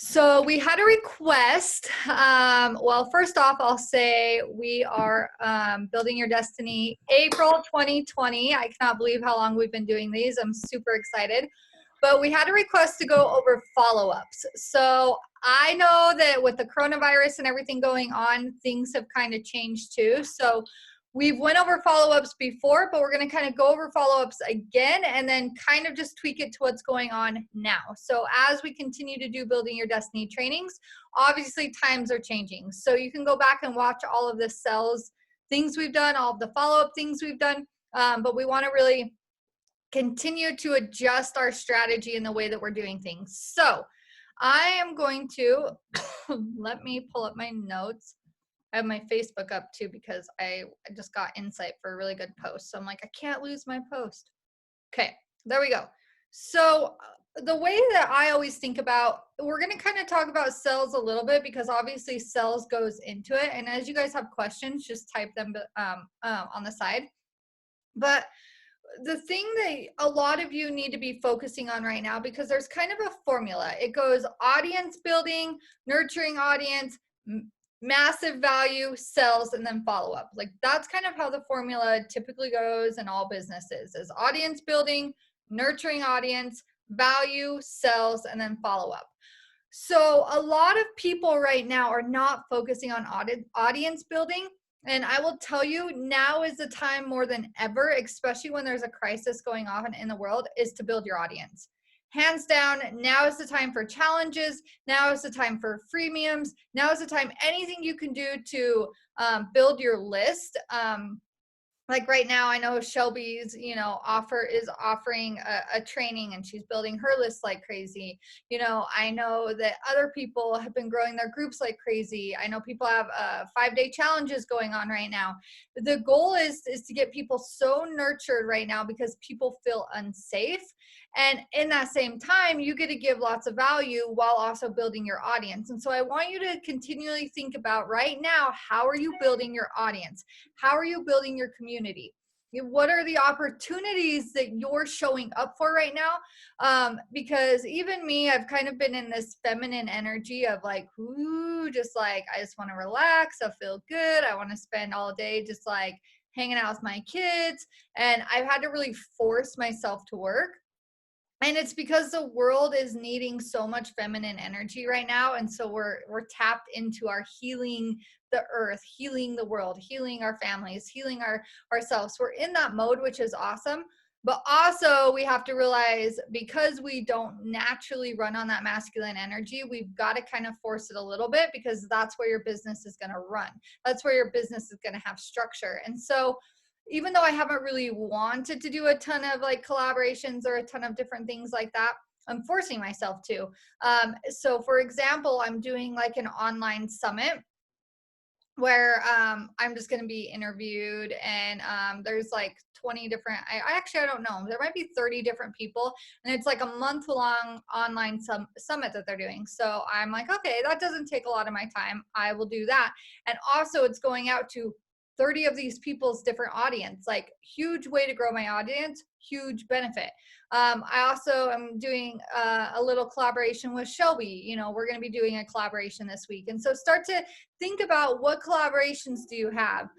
So we had a request. Well, first off, I'll say we are building your destiny April 2020. I cannot believe how long we've been doing these. I'm super excited. But we had a request to go over follow-ups. So I know that with the coronavirus and everything going on, things have kind of changed too. So we've went over follow-ups before, but we're going to kind of go over follow-ups again and then kind of just tweak it to what's going on now. So as we continue to do building your destiny trainings, obviously times are changing. So you can go back and watch all of the sales things we've done, all of the follow-up things we've done, but we want to really continue to adjust our strategy in the way that we're doing things. So I am going to, let me pull up my notes. I have my Facebook up too because I just got insight for a really good post. So I'm like, I can't lose my post. Okay, there we go. So the way that I always think about, we're going to kind of talk about sales a little bit because obviously sales goes into it. And as you guys have questions, just type them on the side. But the thing that a lot of you need to be focusing on right now, because there's kind of a formula. It goes audience building, nurturing audience, massive value, sales, and then follow up. Like that's kind of how the formula typically goes in all businesses is audience building, nurturing audience, value, sales, and then follow up. So a lot of people right now are not focusing on audience building. And I will tell you, now is the time more than ever, especially when there's a crisis going on in the world, is to build your audience. Hands down, now is the time for challenges. Now is the time for freemiums. Now is the time, anything you can do to build your list. Like right now, I know Shelby's, is offering a training and she's building her list like crazy. I know that other people have been growing their groups like crazy. I know people have 5-day challenges going on right now. The goal is to get people so nurtured right now because people feel unsafe. And in that same time, you get to give lots of value while also building your audience. And so I want you to continually think about right now, how are you building your audience? How are you building your community? What are the opportunities that you're showing up for right now? Because even me, I've kind of been in this feminine energy of like, ooh, just like, I just want to relax. I feel good. I want to spend all day just like hanging out with my kids. And I've had to really force myself to work. And it's because the world is needing so much feminine energy right now. And so we're tapped into our healing the earth, healing the world, healing our families, healing ourselves. We're in that mode, which is awesome. But also we have to realize because we don't naturally run on that masculine energy, we've got to kind of force it a little bit because that's where your business is going to run. That's where your business is going to have structure. And so even though I haven't really wanted to do a ton of like collaborations or a ton of different things like that, I'm forcing myself to. So for example, I'm doing like an online summit where I'm just going to be interviewed and there's like 20 different, I don't know, there might be 30 different people and it's like a month-long online summit that they're doing. So I'm like, okay, that doesn't take a lot of my time. I will do that. And also it's going out to 30 of these people's different audience, like huge way to grow my audience, huge benefit. I also am doing a little collaboration with Shelby. We're going to be doing a collaboration this week. And so start to think about what collaborations do you have?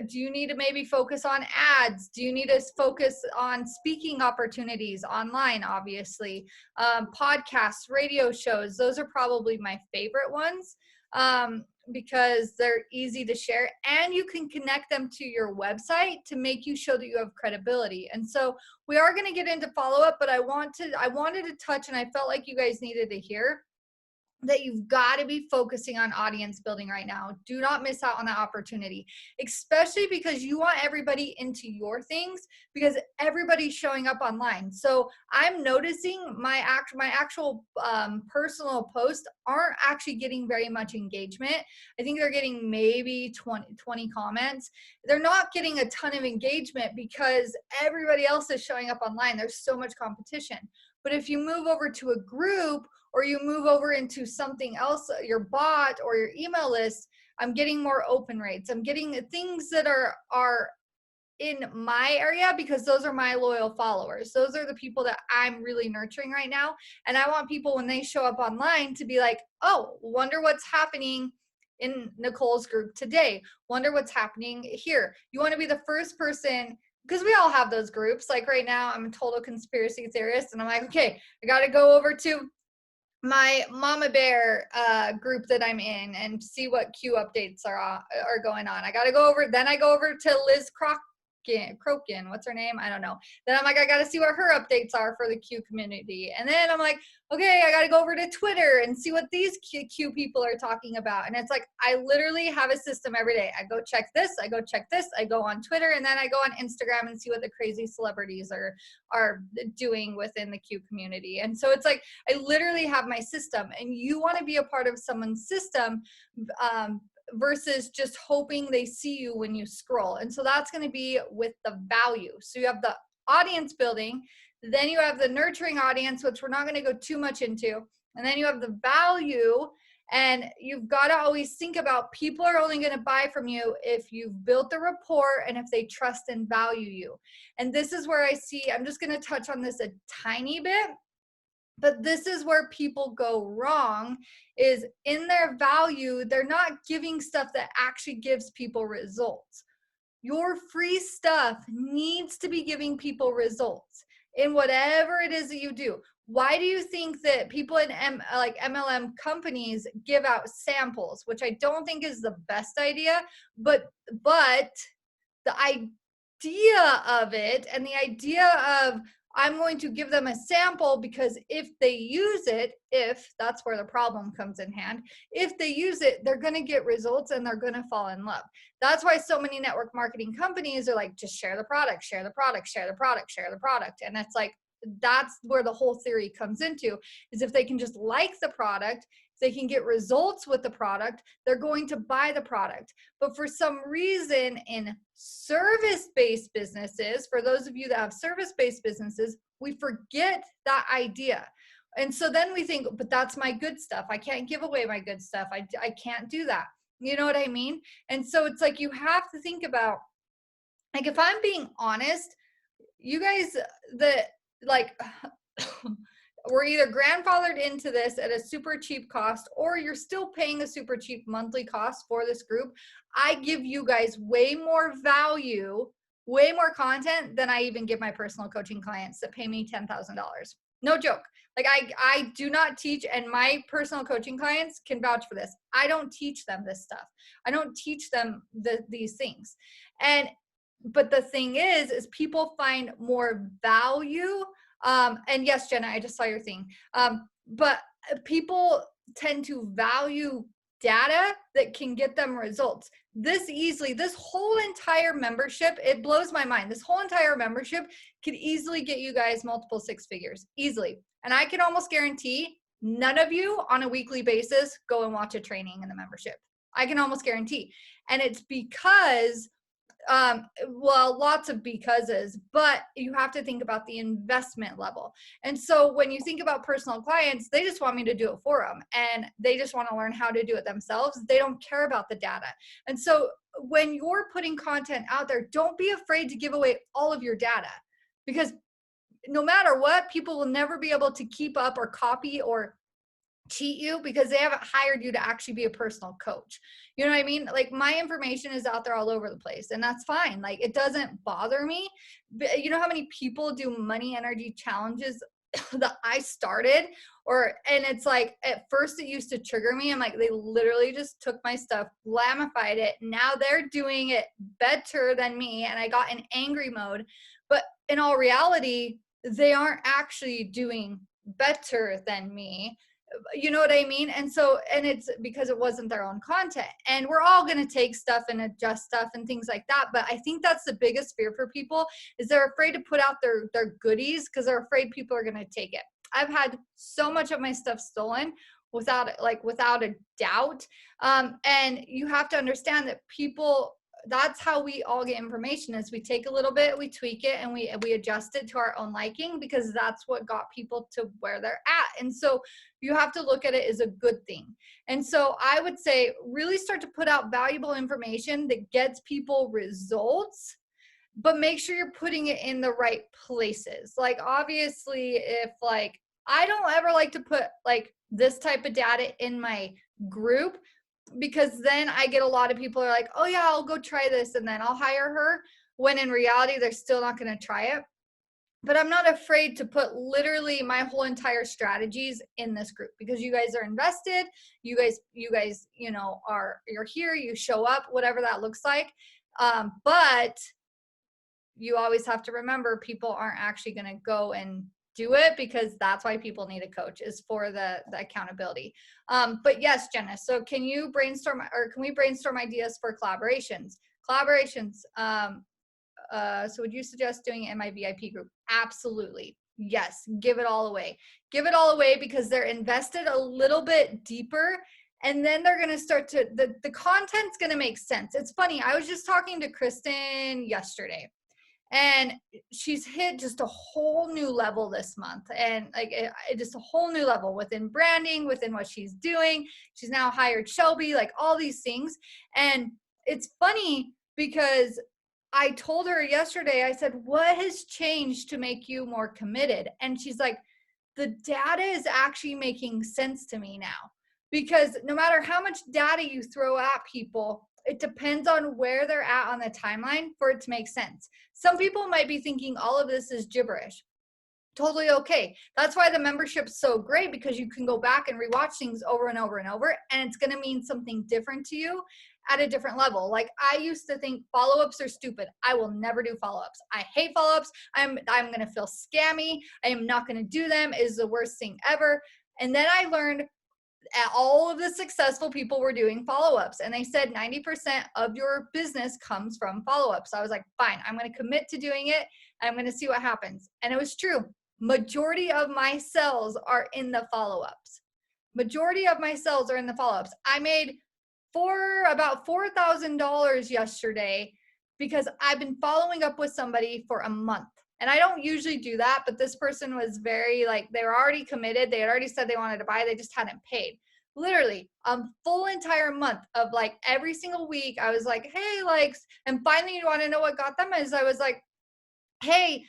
Do you need to maybe focus on ads? Do you need to focus on speaking opportunities online, obviously? Podcasts, radio shows, those are probably my favorite ones. Because they're easy to share and you can connect them to your website to make you show that you have credibility. And so we are going to get into follow-up, but I wanted to touch, and I felt like you guys needed to hear that you've got to be focusing on audience building right now. Do not miss out on that opportunity, especially because you want everybody into your things because everybody's showing up online. So I'm noticing my actual personal posts aren't actually getting very much engagement. I think they're getting maybe 20 comments. They're not getting a ton of engagement because everybody else is showing up online. There's so much competition. But if you move over to a group or you move over into something else, your bot or your email list, I'm getting more open rates. I'm getting things that are in my area because those are my loyal followers. Those are the people that I'm really nurturing right now. And I want people when they show up online to be like, oh, wonder what's happening in Nicole's group today. Wonder what's happening here. You want to be the first person, because we all have those groups. Like right now, I'm a total conspiracy theorist, and I'm like, okay, I got to go over to my Mama Bear group that I'm in and see what Q updates are going on. I got to go over. Then I go over to Liz Crokin, what's her name? I don't know. Then I'm like, I got to see what her updates are for the Q community. And then I'm like, okay, I got to go over to Twitter and see what these Q people are talking about. And it's like, I literally have a system every day. I go check this, I go check this, I go on Twitter, and then I go on Instagram and see what the crazy celebrities are doing within the Q community. And so it's like, I literally have my system, and you want to be a part of someone's system, versus just hoping they see you when you scroll. And so that's going to be with the value. So you have the audience building, then you have the nurturing audience, which we're not going to go too much into. And then you have the value, and you've got to always think about people are only going to buy from you if you've built the rapport and if they trust and value you. And this is where I see, I'm just going to touch on this a tiny bit, but this is where people go wrong, is in their value, they're not giving stuff that actually gives people results. Your free stuff needs to be giving people results in whatever it is that you do. Why do you think that people in like MLM companies give out samples, which I don't think is the best idea, but the idea of it, and the idea of, I'm going to give them a sample because if they use it, if that's where the problem comes in hand, if they use it, they're going to get results and they're going to fall in love. That's why so many network marketing companies are like, just share the product, share the product, share the product, share the product. And it's like, that's where the whole theory comes into, is if they can just like the product, if they can get results with the product, they're going to buy the product. But for some reason in service-based businesses, for those of you that have service-based businesses, we forget that idea. And so then we think, but that's my good stuff. I can't give away my good stuff. I can't do that. You know what I mean? And so it's like, you have to think about, like, if I'm being honest, you guys that like we're either grandfathered into this at a super cheap cost, or you're still paying a super cheap monthly cost for this group. I give you guys way more value, way more content than I even give my personal coaching clients that pay me $10,000. No joke. Like I do not teach, and my personal coaching clients can vouch for this. I don't teach them this stuff. I don't teach them these things. But the thing is people find more value. And yes, Jenna, I just saw your thing. But people tend to value data that can get them results. This whole entire membership, it blows my mind. This whole entire membership could easily get you guys multiple six figures, easily. And I can almost guarantee none of you on a weekly basis go and watch a training in the membership. I can almost guarantee. And it's because well, lots of becauses, but you have to think about the investment level. And so when you think about personal clients, they just want me to do it for them, and they just want to learn how to do it themselves. They don't care about the data. And so when you're putting content out there, don't be afraid to give away all of your data, because no matter what, people will never be able to keep up or copy or cheat you, because they haven't hired you to actually be a personal coach. You know what I mean? Like, my information is out there all over the place, and that's fine. Like, it doesn't bother me. But you know how many people do money energy challenges that I started? And it's like, at first it used to trigger me. I'm like, they literally just took my stuff, glamified it. Now they're doing it better than me. And I got in angry mode. But in all reality, they aren't actually doing better than me. You know what I mean? And it's because it wasn't their own content. And we're all going to take stuff and adjust stuff and things like that. But I think that's the biggest fear for people, is they're afraid to put out their goodies because they're afraid people are going to take it. I've had so much of my stuff stolen without a doubt. And you have to understand that people, that's how we all get information, is we take a little bit, we tweak it, and we adjust it to our own liking, because that's what got people to where they're at. And so you have to look at it as a good thing. And so I would say, really start to put out valuable information that gets people results, but make sure you're putting it in the right places. Like, obviously, if like, I don't ever like to put like this type of data in my group, because then I get a lot of people are like, oh yeah, I'll go try this and then I'll hire her, when in reality they're still not going to try it. But I'm not afraid to put literally my whole entire strategies in this group, because you guys are invested. You guys, you're here, you show up, whatever that looks like. But you always have to remember, people aren't actually going to go and do it, because that's why people need a coach, is for the accountability. But yes, Jenna, so can we brainstorm ideas for collaborations? So would you suggest doing it in my VIP group? Absolutely. Yes. Give it all away. Give it all away, because they're invested a little bit deeper, and then they're going to start to, the content's going to make sense. It's funny. I was just talking to Kristen yesterday, and she's hit just a whole new level this month, and like just a whole new level within branding, within what she's doing. She's now hired Shelby, like all these things. And it's funny because I told her yesterday, I said, what has changed to make you more committed? And she's like, the data is actually making sense to me now. Because no matter how much data you throw at people, it depends on where they're at on the timeline for it to make sense. Some people might be thinking all of this is gibberish. Totally okay. That's why the membership's so great, because you can go back and rewatch things over and over and over, and it's going to mean something different to you at a different level. Like, I used to think follow-ups are stupid. I will never do follow-ups. I hate follow-ups. I'm going to feel scammy. I am not going to do them. It is the worst thing ever. And then I learned all of the successful people were doing follow-ups, and they said 90% of your business comes from follow-ups. So I was like, fine, I'm going to commit to doing it. I'm going to see what happens. And it was true. Majority of my sales are in the follow-ups. I made about $4,000 yesterday, because I've been following up with somebody for a month. And I don't usually do that, but this person was very like, they were already committed. They had already said they wanted to buy. They just hadn't paid. Literally a full entire month of like every single week. I was like, hey, likes, and finally, you want to know what got them is I was like, hey,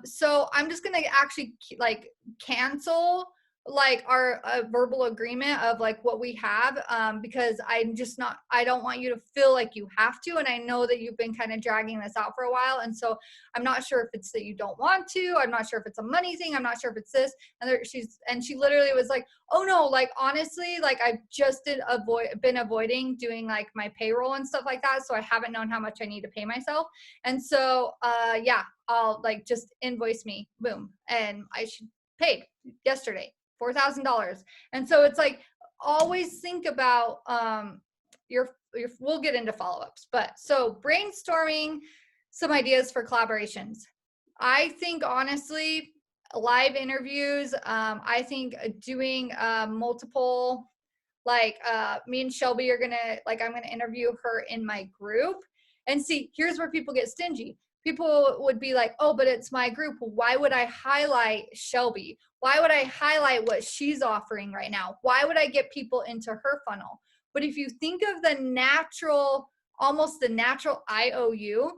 so I'm just going to actually like cancel like our verbal agreement of like what we have, because I don't want you to feel like you have to. And I know that you've been kind of dragging this out for a while. And so I'm not sure if it's that you don't want to, I'm not sure if it's a money thing, I'm not sure if it's this. And she literally was like, oh no, like honestly, like I've just been avoiding doing like my payroll and stuff like that. So I haven't known how much I need to pay myself. And so, yeah, I'll like just invoice me, boom. And I paid yesterday. $4,000. And so it's like, always think about we'll get into follow-ups, but so brainstorming some ideas for collaborations. I think honestly, live interviews, I think doing multiple, like me and Shelby are I'm gonna interview her in my group. And see, here's where people get stingy. People would be like, oh, but it's my group. Why would I highlight Shelby? Why would I highlight what she's offering right now? Why would I get people into her funnel? But if you think of almost the natural IOU,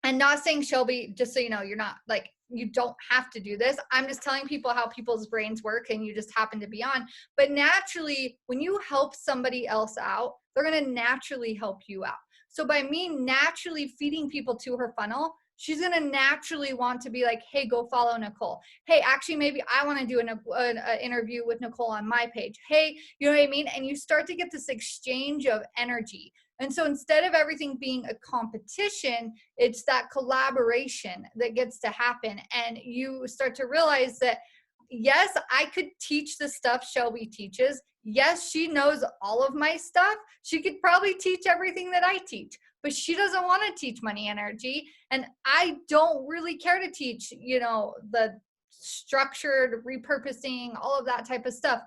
and not saying Shelby, just so you know, you're not like, you don't have to do this. I'm just telling people how people's brains work, and you just happen to be on. But naturally, when you help somebody else out, they're going to naturally help you out. So by me naturally feeding people to her funnel, she's going to naturally want to be like, hey, go follow Nicole. Hey, actually, maybe I want to do an interview with Nicole on my page. Hey, you know what I mean? And you start to get this exchange of energy. And so instead of everything being a competition, it's that collaboration that gets to happen. And you start to realize that, yes, I could teach the stuff Shelby teaches. Yes, she knows all of my stuff. She could probably teach everything that I teach, but she doesn't want to teach money energy. And I don't really care to teach, the structured repurposing, all of that type of stuff.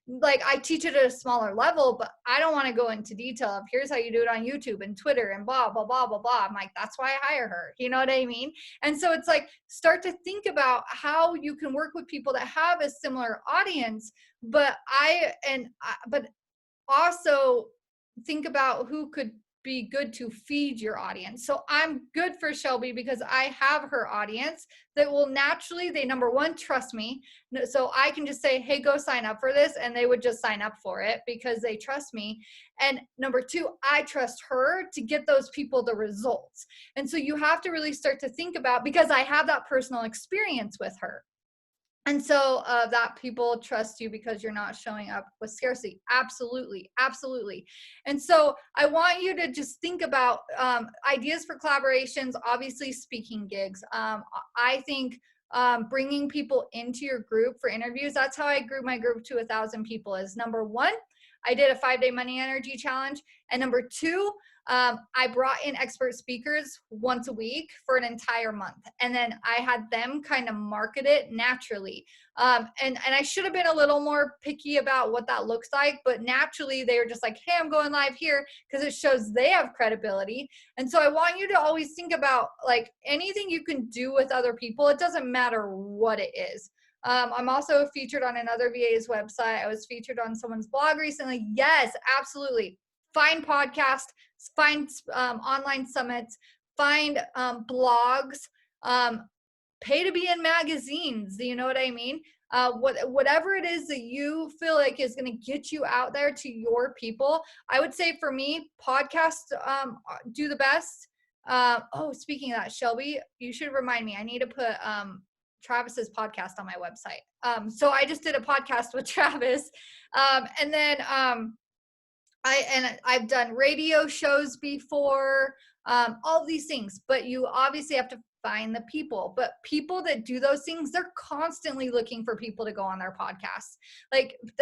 Like, I teach it at a smaller level, but I don't want to go into detail of here's how you do it on YouTube and Twitter and blah, blah, blah, blah, blah. I'm like, that's why I hire her. You know what I mean? And so it's like, start to think about how you can work with people that have a similar audience, but also think about who could be good to feed your audience. So I'm good for Shelby because I have her audience that will naturally, they number one, trust me. So I can just say, hey, go sign up for this. And they would just sign up for it because they trust me. And number two, I trust her to get those people the results. And so you have to really start to think about, because I have that personal experience with her. And so that people trust you because you're not showing up with scarcity. Absolutely. Absolutely. And so I want you to just think about ideas for collaborations, obviously speaking gigs. I think bringing people into your group for interviews, that's how I grew my group to 1,000 people is number one, I did a 5-day money energy challenge. And number two, I brought in expert speakers once a week for an entire month. And then I had them kind of market it naturally. And I should have been a little more picky about what that looks like, but naturally they were just like, hey, I'm going live here because it shows they have credibility. And so I want you to always think about like anything you can do with other people. It doesn't matter what it is. I'm also featured on another VA's website. I was featured on someone's blog recently. Yes, absolutely. Find podcasts, find online summits, find blogs, pay to be in magazines. Do you know what I mean? Whatever it is that you feel like is going to get you out there to your people. I would say for me, podcasts do the best. Speaking of that, Shelby, you should remind me. I need to put Travis's podcast on my website. So I just did a podcast with Travis. And then I've done radio shows before, all these things, but you obviously have to find the people. But people that do those things, they're constantly looking for people to go on their podcasts,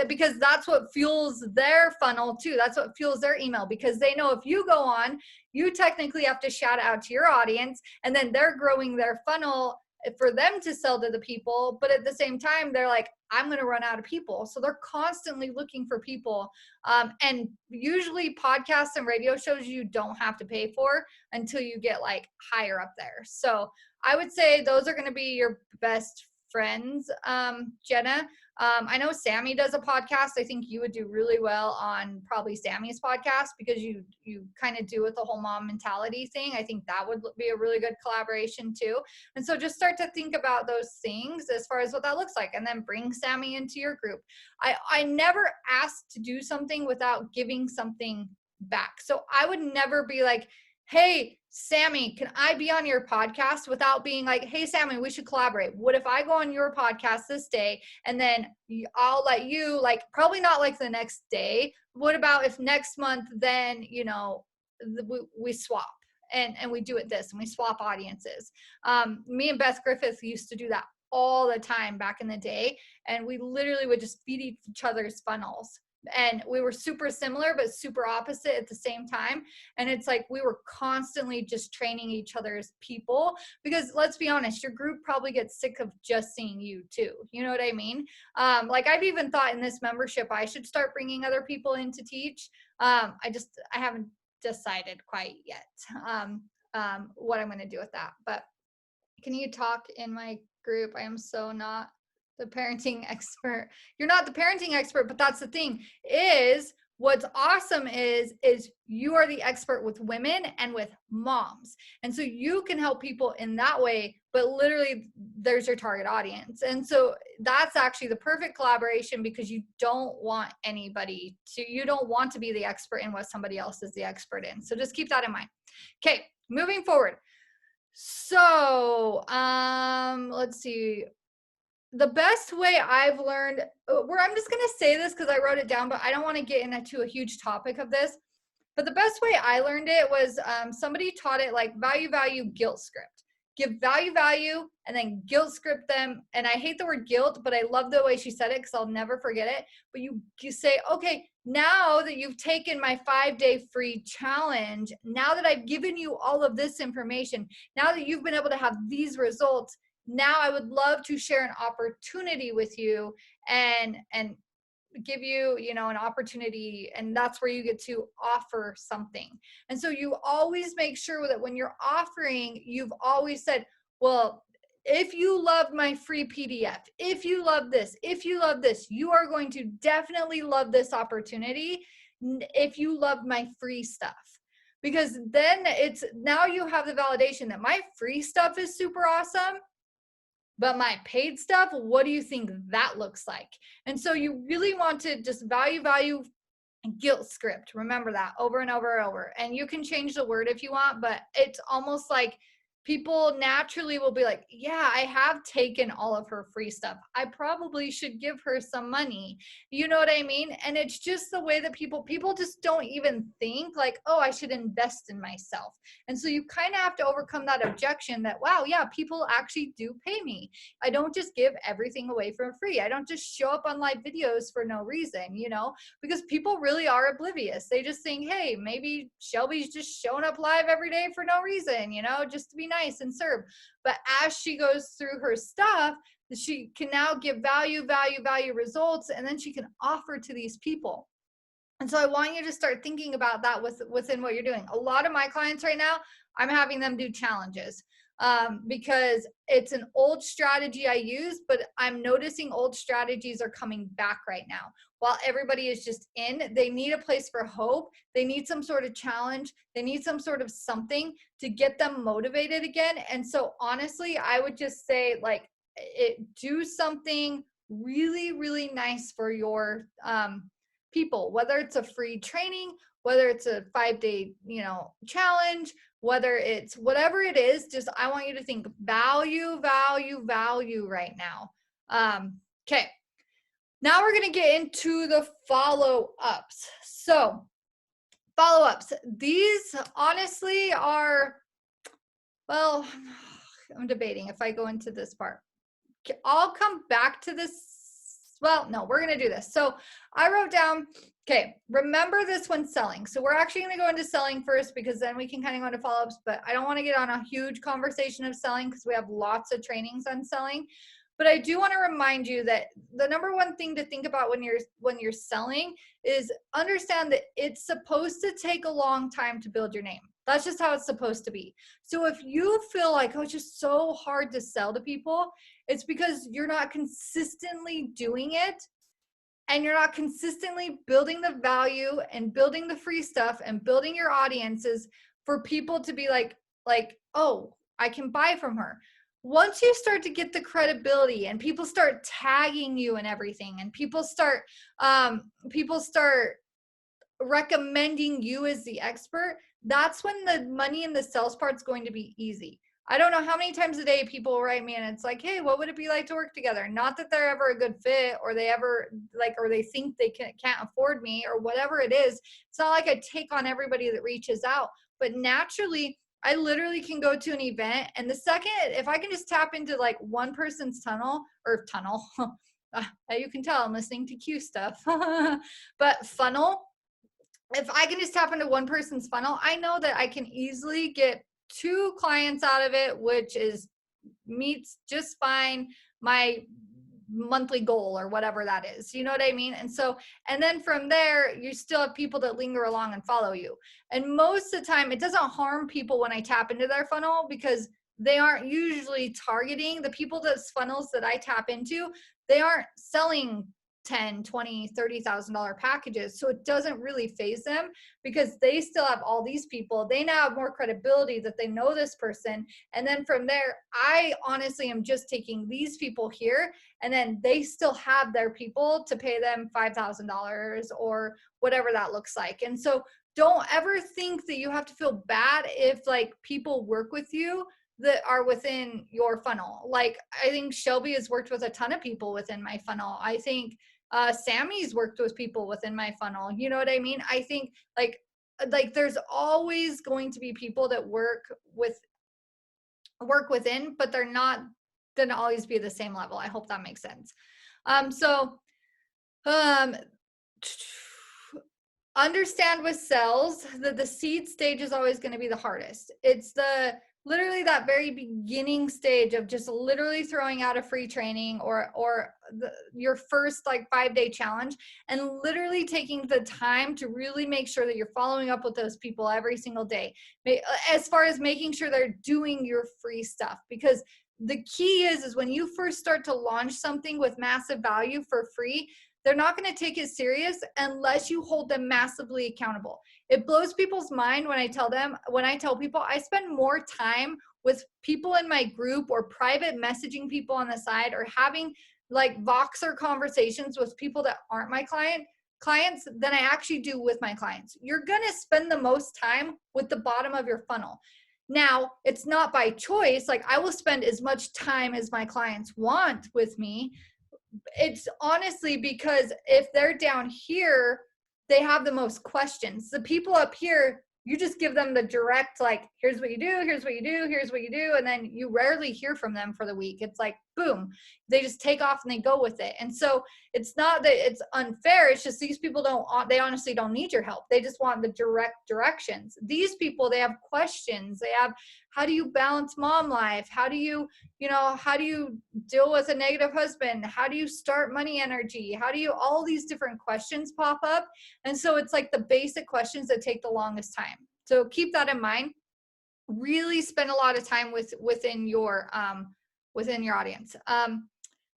because that's what fuels their funnel too. That's what fuels their email, because they know if you go on, you technically have to shout out to your audience, and then they're growing their funnel for them to sell to the people. But at the same time, they're like, I'm going to run out of people. So they're constantly looking for people. And usually podcasts and radio shows you don't have to pay for until you get like higher up there. So I would say those are going to be your best friends, Jenna. I know Sammy does a podcast. I think you would do really well on probably Sammy's podcast because you kind of do with the whole mom mentality thing. I think that would be a really good collaboration too. And so just start to think about those things as far as what that looks like, and then bring Sammy into your group. I never asked to do something without giving something back. So I would never be like, hey, Sammy, can I be on your podcast, without being like, hey, Sammy, we should collaborate. What if I go on your podcast this day and then I'll let you, like, probably not like the next day. What about if next month, then, we swap and we do it this and we swap audiences. Me and Beth Griffith used to do that all the time back in the day. And we literally would just feed each other's funnels. And we were super similar, but super opposite at the same time. And it's like, we were constantly just training each other's people, because let's be honest, your group probably gets sick of just seeing you too. You know what I mean? Like I've even thought in this membership, I should start bringing other people in to teach. I haven't decided quite yet what I'm going to do with that. But can you talk in my group? I am so not the parenting expert. You're not the parenting expert, but that's the thing, is what's awesome is you are the expert with women and with moms. And so you can help people in that way, but literally there's your target audience. And so that's actually the perfect collaboration, because you don't want you don't want to be the expert in what somebody else is the expert in. So just keep that in mind. Okay, moving forward. So let's see. The best way I've learned, I'm just going to say this because I wrote it down, but I don't want to get into a huge topic of this. But the best way I learned it was somebody taught it like value, guilt script. Give value, and then guilt script them. And I hate the word guilt, but I love the way she said it because I'll never forget it. But you say, okay, now that you've taken my 5-day free challenge, now that I've given you all of this information, now that you've been able to have these results, now I would love to share an opportunity with you and give you, an opportunity. And that's where you get to offer something. And so you always make sure that when you're offering, you've always said, well, if you love my free PDF, if you love this, you are going to definitely love this opportunity if you love my free stuff. because then it's now you have the validation that my free stuff is super awesome, but my paid stuff, what do you think that looks like? And so you really want to just value, guilt script. Remember that over and over and over. And you can change the word if you want, but it's almost like people naturally will be like, yeah, I have taken all of her free stuff. I probably should give her some money. You know what I mean? And it's just the way that people just don't even think like, oh, I should invest in myself. And so you kind of have to overcome that objection that, wow, yeah, people actually do pay me. I don't just give everything away for free. I don't just show up on live videos for no reason, you know, because people really are oblivious. They just think, hey, maybe Shelby's just showing up live every day for no reason, you know, just to be nice and serve. But as she goes through her stuff, she can now give value results, and then she can offer to these people. And so I want you to start thinking about that within what you're doing. A lot of my clients right now, I'm having them do challenges because it's an old strategy I use, but I'm noticing old strategies are coming back right now. While everybody is just in, they need a place for hope. They need some sort of challenge. They need some sort of something to get them motivated again. And so honestly, I would just say like, do something really, really nice for your people, whether it's a free training, whether it's a 5-day, you know, challenge, whether it's whatever it is, just I want you to think value right now. Okay. Now we're going to get into the follow-ups. So follow-ups, these honestly are, well, I'm debating if I go into this part. I'll come back to this. Well, no, we're going to do this. So I wrote down, okay, remember this when selling. So we're actually going to go into selling first because then we can kind of go into follow-ups, but I don't want to get on a huge conversation of selling because we have lots of trainings on selling. But I do want to remind you that the number one thing to think about when you're selling is understand that it's supposed to take a long time to build your name. That's just how it's supposed to be. So if you feel like, oh, it's just so hard to sell to people, it's because you're not consistently doing it and you're not consistently building the value and building the free stuff and building your audiences for people to be like, oh, I can buy from her. Once you start to get the credibility and people start tagging you and everything, and people start recommending you as the expert, that's when the money in the sales part's going to be easy. I don't know how many times a day people write me and it's like, hey, what would it be like to work together? Not that they're ever a good fit or they ever like, or they think they can't afford me or whatever it is. It's not like I take on everybody that reaches out, but naturally I literally can go to an event, and the second, if I can just tap into like one person's tunnel, you can tell I'm listening to Q stuff, but funnel, if I can just tap into one person's funnel, I know that I can easily get 2 clients out of it, which meets just fine my monthly goal or whatever that is. You know what I mean? And so, and then from there, you still have people that linger along and follow you. And most of the time, it doesn't harm people when I tap into their funnel because they aren't usually targeting the people that's funnels that I tap into. They aren't selling 10, 20, $30,000 packages. So it doesn't really phase them because they still have all these people. They now have more credibility that they know this person. And then from there, I honestly am just taking these people here, and then they still have their people to pay them $5,000 or whatever that looks like. And so don't ever think that you have to feel bad if like people work with you that are within your funnel. Like I think Shelby has worked with a ton of people within my funnel. I think Sammy's worked with people within my funnel. You know what I mean? I think like there's always going to be people that work within, but they're not going to always be the same level. I hope that makes sense. Understand with sales that the seed stage is always going to be the hardest. It's literally that very beginning stage of just literally throwing out a free training or your first like 5-day challenge, and literally taking the time to really make sure that you're following up with those people every single day, as far as making sure they're doing your free stuff. Because the key is when you first start to launch something with massive value for free, they're not going to take it serious unless you hold them massively accountable. It blows people's mind when I tell people I spend more time with people in my group or private messaging people on the side or having like Voxer conversations with people that aren't my clients than I actually do with my clients. You're going to spend the most time with the bottom of your funnel. Now, it's not by choice. Like, I will spend as much time as my clients want with me. It's honestly because if they're down here, they have the most questions. The people up here, you just give them the direct, like, here's what you do, here's what you do, here's what you do. And then you rarely hear from them for the week. It's like, boom, they just take off and they go with it. And so it's not that it's unfair. It's just these people they honestly don't need your help. They just want the direct directions. These people, they have questions. They have, how do you balance mom life? How do you deal with a negative husband? How do you start money energy? All these different questions pop up. And so it's like the basic questions that take the longest time. So keep that in mind. Really spend a lot of time within your audience.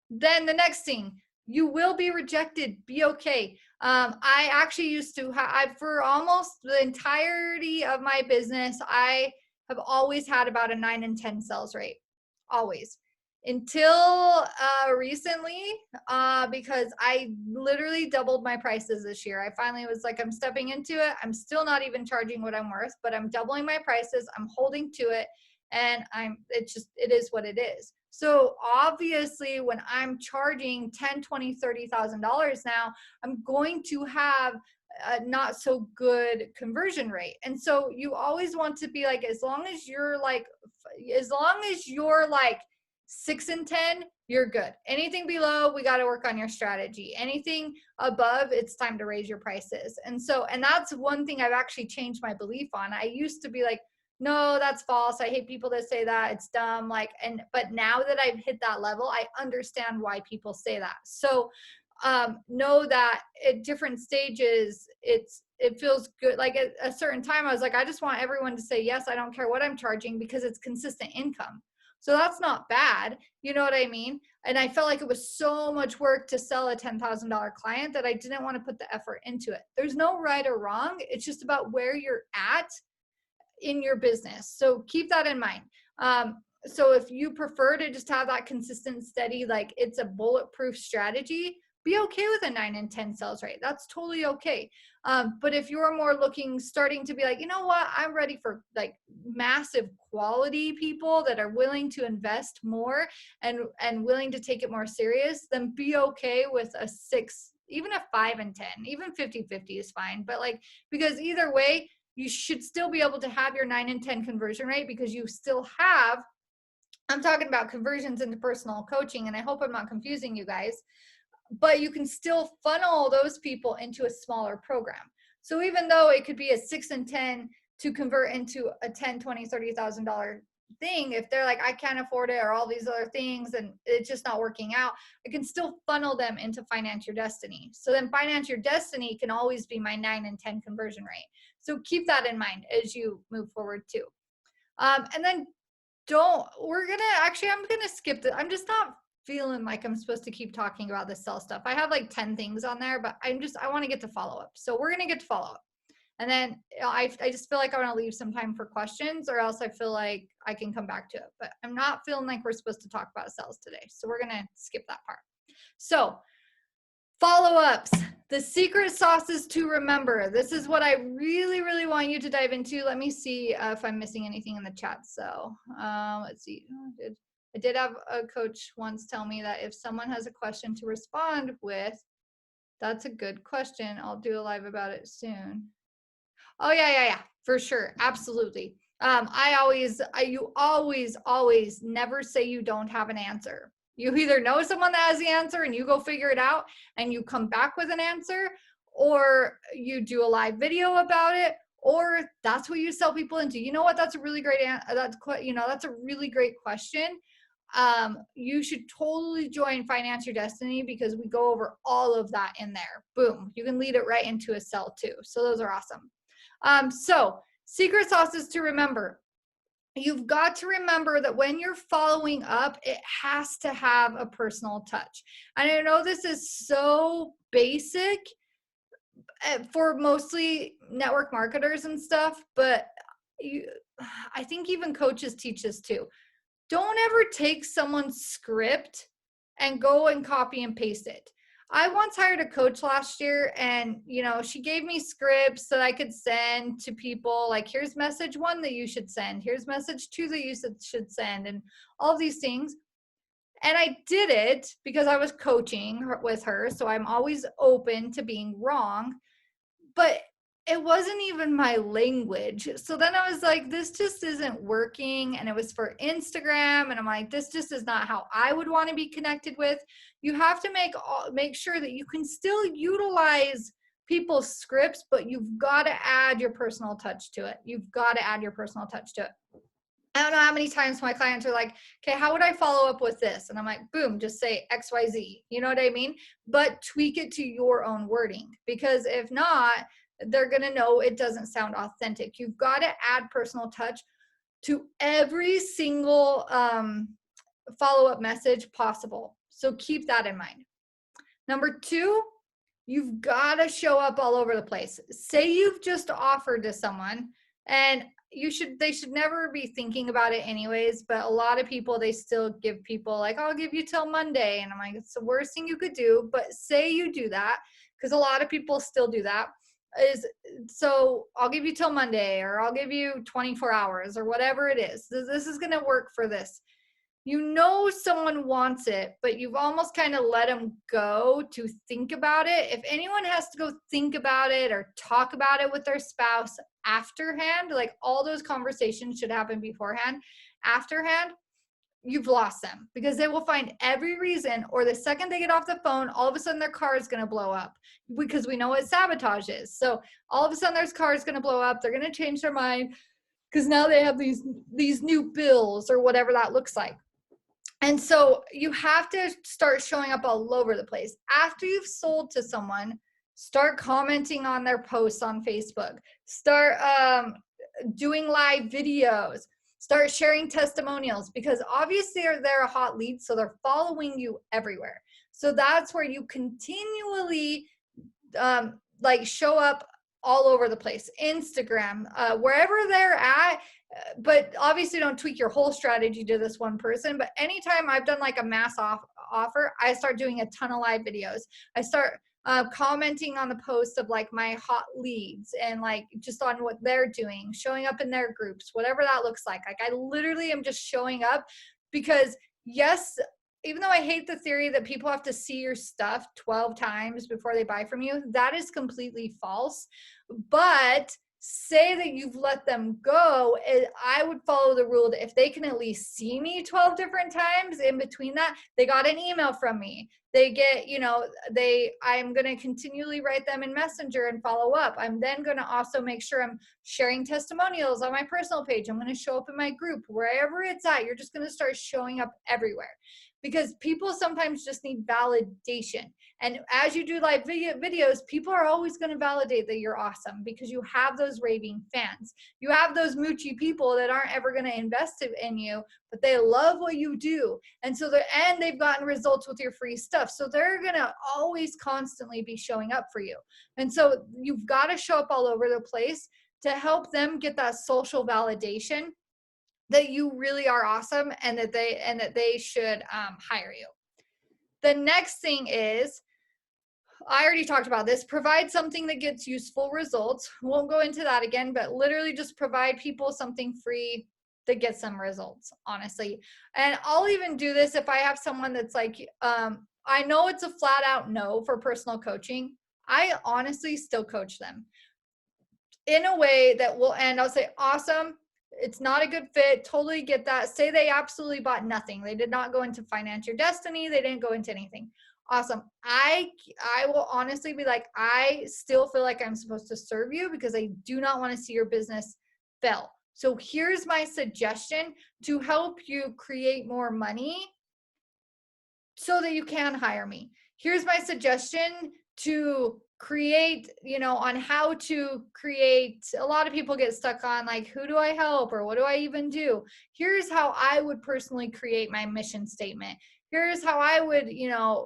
Then the next thing, you will be rejected. Be okay. I actually used to for almost the entirety of my business, I have always had about a 9 and 10 sales rate. Always. Until recently, because I literally doubled my prices this year. I finally was like, I'm stepping into it. I'm still not even charging what I'm worth, but I'm doubling my prices. I'm holding to it. And it is what it is. So obviously when I'm charging $10, $20, $30,000 now, I'm going to have a not so good conversion rate. And so you always want to be like, as long as you're like 6 and 10, you're good. Anything below, we got to work on your strategy. Anything above, it's time to raise your prices. And that's one thing I've actually changed my belief on. I used to be like, no, that's false. I hate people that say that. It's dumb. But now that I've hit that level, I understand why people say that. So know that at different stages, it feels good. Like at a certain time, I was like, I just want everyone to say, yes, I don't care what I'm charging because it's consistent income. So that's not bad. You know what I mean? And I felt like it was so much work to sell a $10,000 client that I didn't want to put the effort into it. There's no right or wrong. It's just about where you're at in your business. So keep that in mind. So if you prefer to just have that consistent, steady, like it's a bulletproof strategy, be okay with a 9 and 10 sales rate. That's totally okay. But if you're more starting to be like, you know what, I'm ready for like massive quality people that are willing to invest more and willing to take it more serious, then be okay with a 6, even a 5 and 10, even 50-50 is fine. But because either way, you should still be able to have your 9 and 10 conversion rate because you still have, I'm talking about conversions into personal coaching, and I hope I'm not confusing you guys, but you can still funnel those people into a smaller program. So even though it could be a 6 and 10 to convert into a $10, $20, $30,000 thing, if they're like, I can't afford it or all these other things and it's just not working out, I can still funnel them into Finance Your Destiny. So then Finance Your Destiny can always be my 9 and 10 conversion rate. So keep that in mind as you move forward too. And then I'm going to skip this. I'm just not feeling like I'm supposed to keep talking about the sell stuff. I have like 10 things on there, but I want to get to follow up. So we're going to get to follow up. And then I just feel like I want to leave some time for questions, or else I feel like I can come back to it. But I'm not feeling like we're supposed to talk about sales today. So we're going to skip that part. So follow-ups, the secret sauces to remember. This is what I really, really want you to dive into. Let me see if I'm missing anything in the chat. So let's see. I did have a coach once tell me that if someone has a question to respond with, that's a good question. I'll do a live about it soon. Oh yeah, for sure. Absolutely. You always never say you don't have an answer. You either know someone that has the answer and you go figure it out and you come back with an answer, or you do a live video about it, or that's what you sell people into. You know what? That's a really great that's a really great question. You should totally join Finance Your Destiny because we go over all of that in there. Boom. You can lead it right into a sell too. So those are awesome. So secret sauces to remember. you've got to remember that when you're following up, it has to have a personal touch. And I know this is so basic for mostly network marketers and stuff, but you, I think even coaches teach this too. Don't ever take someone's script and go and copy and paste it. I once hired a coach last year, and she gave me scripts that I could send to people, like, here's message 1 that you should send, here's message 2 that you should send, and all these things. And I did it because I was coaching with her, so I'm always open to being wrong, but it wasn't even my language. So then I was like, this just isn't working. And it was for Instagram. And I'm like, this just is not how I would want to be connected with. You have to make sure that you can still utilize people's scripts, but you've got to add your personal touch to it. You've got to add your personal touch to it. I don't know how many times my clients are like, okay, how would I follow up with this? And I'm like, boom, just say XYZ. You know what I mean? But tweak it to your own wording, because if not, they're going to know it doesn't sound authentic. You've got to add personal touch to every single follow-up message possible. So keep that in mind. Number 2, you've got to show up all over the place. Say you've just offered to someone, and they should never be thinking about it anyways, but a lot of people, they still give people like, I'll give you till Monday. And I'm like, it's the worst thing you could do. But say you do that, because a lot of people still do that, is, so I'll give you till Monday, or I'll give you 24 hours, or whatever it is. This is going to work for this. Someone wants it, but you've almost kind of let them go to think about it. If anyone has to go think about it or talk about it with their spouse afterhand, like, all those conversations should happen beforehand. Afterhand, you've lost them, because they will find every reason, or the second they get off the phone, all of a sudden their car is going to blow up, because we know what sabotage is. So all of a sudden their car is going to blow up. They're going to change their mind because now they have these new bills, or whatever that looks like. And so you have to start showing up all over the place. After you've sold to someone, start commenting on their posts on Facebook. Start doing live videos. Start sharing testimonials, because obviously they're a hot lead, so they're following you everywhere. So that's where you continually show up all over the place. Instagram, wherever they're at. But obviously don't tweak your whole strategy to this one person. But anytime I've done like a mass offer, I start doing a ton of live videos. I start commenting on the post of like my hot leads, and like just on what they're doing, showing up in their groups, whatever that looks like. Like, I literally am just showing up, because yes, even though I hate the theory that people have to see your stuff 12 times before they buy from you, that is completely false. But say that you've let them go, I would follow the rule that if they can at least see me 12 different times in between that, they got an email from me. They get, I'm going to continually write them in Messenger and follow up. I'm then going to also make sure I'm sharing testimonials on my personal page. I'm going to show up in my group, wherever it's at. You're just going to start showing up everywhere, because people sometimes just need validation. And as you do live videos, people are always going to validate that you're awesome, because you have those raving fans. You have those moochy people that aren't ever going to invest in you, but they love what you do. And so they've gotten results with your free stuff. So they're going to always constantly be showing up for you. And so you've got to show up all over the place to help them get that social validation that you really are awesome, and that they should hire you. The next thing is, I already talked about this, provide something that gets useful results. Won't go into that again, but literally just provide people something free that gets them results, honestly. And I'll even do this if I have someone that's like, I know it's a flat out no for personal coaching. I honestly still coach them in a way that will end. I'll say, awesome, it's not a good fit, totally get that. Say they absolutely bought nothing. They did not go into Finance Your Destiny. They didn't go into anything. Awesome. I will honestly be like, I still feel like I'm supposed to serve you, because I do not want to see your business fail. So here's my suggestion to help you create more money so that you can hire me. Here's my suggestion to create, on how to create. A lot of people get stuck on like, who do I help or what do I even do? Here's how I would personally create my mission statement. Here's how I would,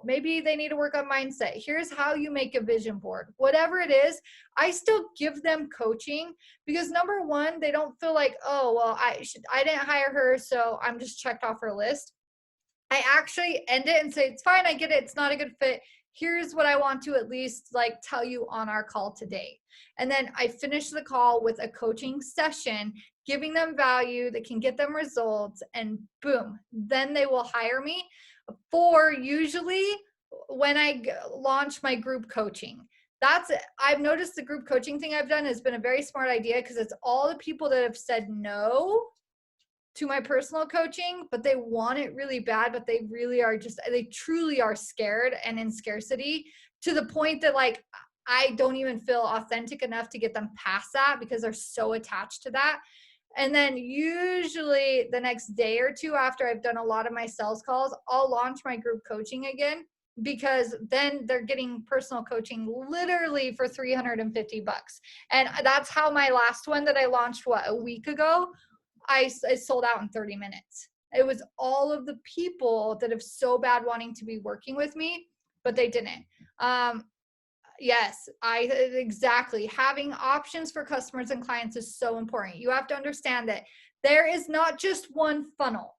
maybe they need to work on mindset. Here's how you make a vision board. Whatever it is, I still give them coaching because number one, they don't feel like, oh, well, I didn't hire her, so I'm just checked off her list. I actually end it and say, it's fine, I get it, it's not a good fit. Here's what I want to at least like tell you on our call today. And then I finish the call with a coaching session, giving them value that can get them results, and boom, then they will hire me for usually when I launch my group coaching. That's it. I've noticed the group coaching thing I've done has been a very smart idea because it's all the people that have said no to my personal coaching, but they want it really bad, but they really are they truly are scared and in scarcity to the point that like, I don't even feel authentic enough to get them past that because they're so attached to that. And then usually the next day or two after I've done a lot of my sales calls, I'll launch my group coaching again because then they're getting personal coaching literally for $350. And that's how my last one that I launched, a week ago, I sold out in 30 minutes. It was all of the people that have so bad wanting to be working with me, but they didn't. Yes, exactly. Having options for customers and clients is so important. You have to understand that there is not just one funnel.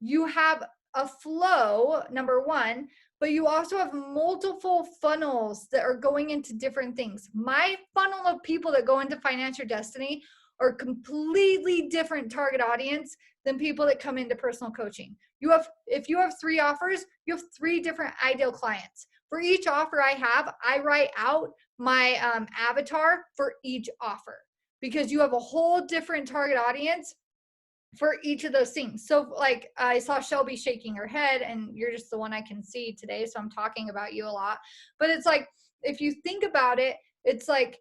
You have a flow, number one, but you also have multiple funnels that are going into different things. My funnel of people that go into Financial Destiny are completely different target audience than people that come into personal coaching. If you have 3 offers, you have 3 different ideal clients. For each offer I write out my avatar for each offer because you have a whole different target audience for each of those things. So like I saw Shelby shaking her head and you're just the one I can see today. So I'm talking about you a lot, but it's like, if you think about it, it's like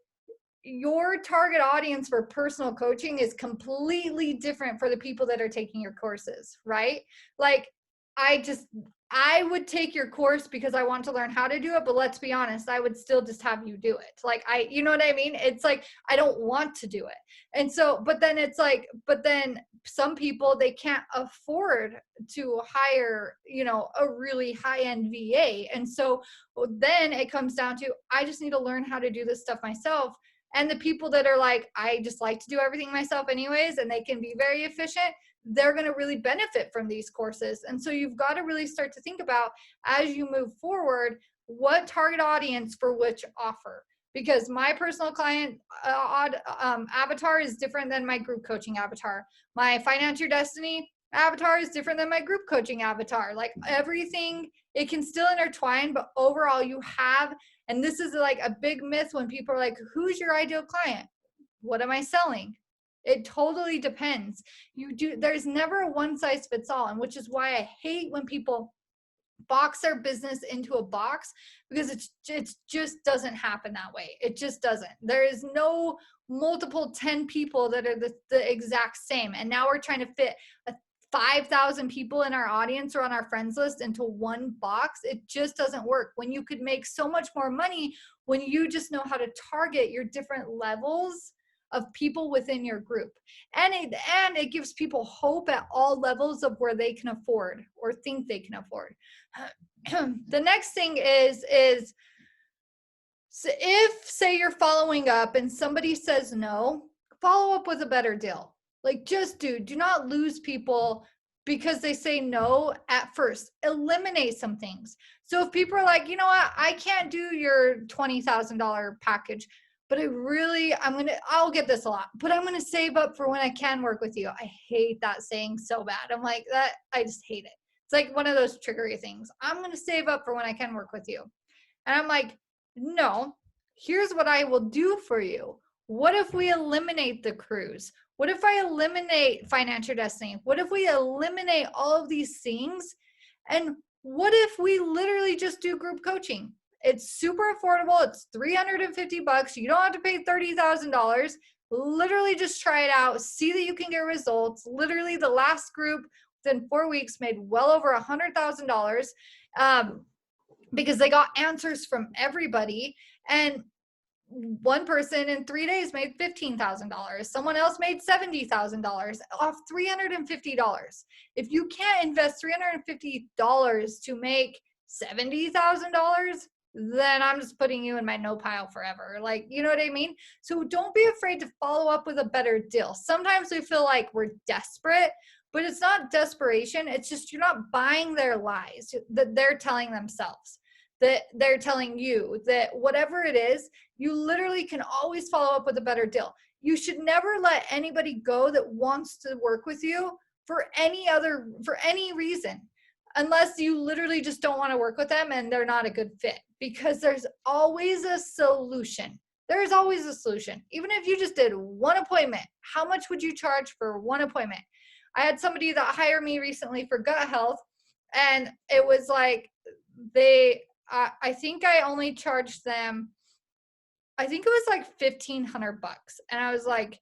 your target audience for personal coaching is completely different for the people that are taking your courses, right? Like I would take your course because I want to learn how to do it, but let's be honest, I would still just have you do it. Like you know what I mean? It's like, I don't want to do it. And so, but then it's like, but then some people, they can't afford to hire, a really high-end VA. And so then it comes down to, I just need to learn how to do this stuff myself. And the people that are like, I just like to do everything myself anyways, and they can be very efficient, they're going to really benefit from these courses. And so you've got to really start to think about, as you move forward, what target audience for which offer. Because my personal client avatar is different than my group coaching avatar. My Financial Destiny avatar is different than my group coaching avatar. Like everything, it can still intertwine, but overall you have, and this is like a big myth when people are like, who's your ideal client? What am I selling? It totally depends. There's never a one size fits all. And which is why I hate when people box their business into a box, because it just doesn't happen that way. It just doesn't. There is no multiple 10 people that are the exact same. And now we're trying to fit 5,000 people in our audience or on our friends list into one box. It just doesn't work. When you could make so much more money when you just know how to target your different levels of people within your group. And it gives people hope at all levels of where they can afford or think they can afford. The next thing is if, say, you're following up and somebody says no, follow up with a better deal. Like, just do not lose people because they say no at first. Eliminate some things. So if people are like, you know what, I can't do your $20,000 package, but I'll get this a lot, but I'm going to save up for when I can work with you. I hate that saying so bad. I'm like, I just hate it. It's like one of those triggery things. I'm going to save up for when I can work with you. And I'm like, no, here's what I will do for you. What if we eliminate the cruise? What if I eliminate Financial Destiny? What if we eliminate all of these things? And what if we literally just do group coaching? It's super affordable. It's $350. You don't have to pay $30,000. Literally just try it out. See that you can get results. Literally the last group within 4 weeks made well over $100,000 because they got answers from everybody. And one person in 3 days made $15,000. Someone else made $70,000 off $350. If you can't invest $350 to make $70,000, then I'm just putting you in my no pile forever. Like, you know what I mean? So don't be afraid to follow up with a better deal. Sometimes we feel like we're desperate, but it's not desperation. It's just you're not buying their lies that they're telling themselves, that they're telling you, that whatever it is, you literally can always follow up with a better deal. You should never let anybody go that wants to work with you for any reason, unless you literally just don't want to work with them and they're not a good fit, because there's always a solution. There's always a solution. Even if you just did one appointment, how much would you charge for one appointment? I had somebody that hired me recently for gut health, and it was like I think I only charged them, I think it was like $1,500. And I was like,